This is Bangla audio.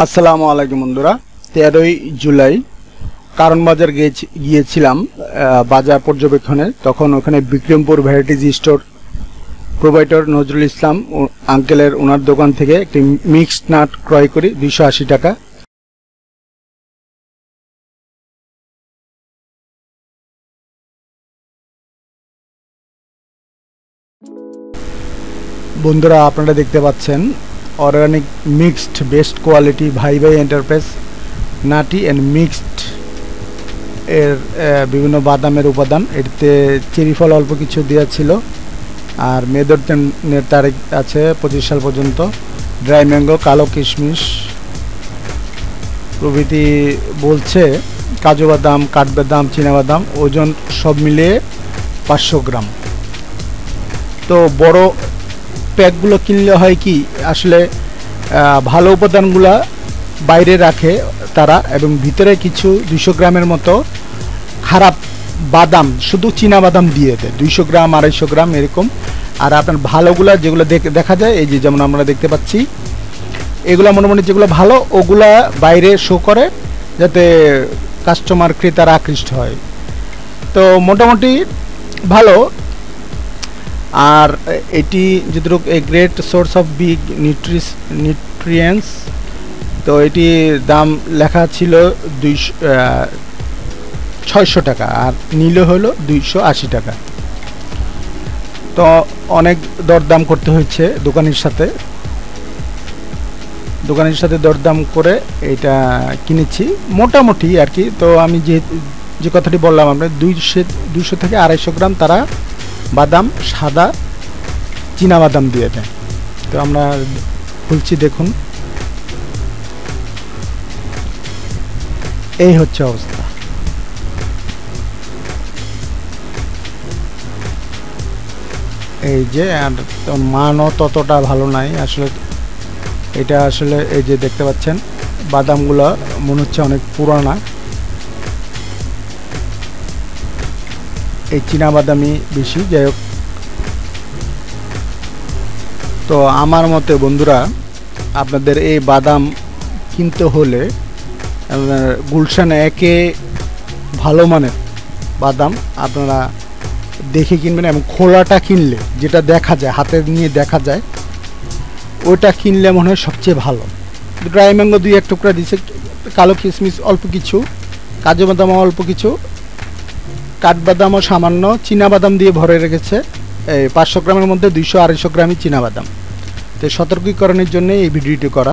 আসসালামু আলাইকুম বন্ধুরা। 13ই জুলাই কারণ বাজার গিয়েছিলাম বাজার পর্যবেক্ষণে। তখন ওখানে Bikrampur varieties store provider Nazrul Islam আঙ্কেলের ওনার দোকান থেকে একটি মিক্সড নাট ক্রয় করি 280 টাকা। বন্ধুরা আপনারা দেখতে পাচ্ছেন অর্গানিক মিক্সড বেস্ট কোয়ালিটি ভাই ভাই এন্টারপ্রাইজ নাটি অ্যান্ড মিক্সড এর বিভিন্ন বাদামের উপাদান। এটিতে চেরি ফল অল্প কিছু দেওয়া ছিল, আর মেদর তারিখ আছে 25 সাল পর্যন্ত। ড্রাই ম্যাঙ্গো, কালো কিশমিশ প্রভৃতি বলছে। কাজু বাদাম, কাঠবাদাম, চীনাবাদাম, ওজন সব মিলিয়ে 500 গ্রাম। তো বড় প্যাকগুলো কিনলে হয় কি, আসলে ভালো উপাদানগুলা বাইরে রাখে তারা, এবং ভিতরে কিছু 200 গ্রামের মতো খারাপ বাদাম, শুধু চীনা বাদাম দিয়ে দেয় 200 গ্রাম 250 গ্রাম এরকম। আর আপনার ভালোগুলা যেগুলো দেখা যায়, এই যে যেমন আমরা দেখতে পাচ্ছি, এগুলা মোটামুটি যেগুলো ভালো ওগুলা বাইরে শো করে, যাতে কাস্টমার ক্রেতারা আকৃষ্ট হয়। তো মোটামুটি ভালো। আর এটি যতটুকু a great source of big nutrients. তো এটি দাম লেখা ছিল 600 টাকা, আর নিল হলো 280 টাকা। তো অনেক দরদাম করতে হয়েছে দোকানের সাথে দরদাম করে এটা কিনেছি মোটামুটি আর কি। তো আমি যে কথাটি বললাম, আমরা 200 থেকে 250 গ্রাম তারা বাদাম, সাদা চীনা বাদাম দিয়ে দেয়। তো আমরা খুলছি, দেখুন এই হচ্ছে অবস্থা। এই যে, আর মানও ততটা ভালো নাই আসলে। এটা আসলে এই যে দেখতে পাচ্ছেন বাদামগুলো মনে হচ্ছে অনেক পুরানা। এই চীনা বাদামি বেশি। যাই হোক, তো আমার মতে বন্ধুরা, আপনাদের এই বাদাম কিনতে হলে গুলশান একে ভালো মানের বাদাম আপনারা দেখে কিনবেন, এবং খোলাটা কিনলে, যেটা দেখা যায় হাতে নিয়ে দেখা যায়, ওটা কিনলে মনে হয় সবচেয়ে ভালো। ড্রাই ম্যাঙ্গো 2-1 টুকরা দিছে, কালো কিশমিশ অল্প কিছু, কাজু বাদামও অল্প কিছু, কাঠবাদামও সামান্য, চীনাবাদাম দিয়ে ভরে রেখেছে। এই 500 গ্রামের মধ্যে 200-250 গ্রামই চীনাবাদাম। তো সতর্কীকরণের জন্য এই ভিডিওটি করা।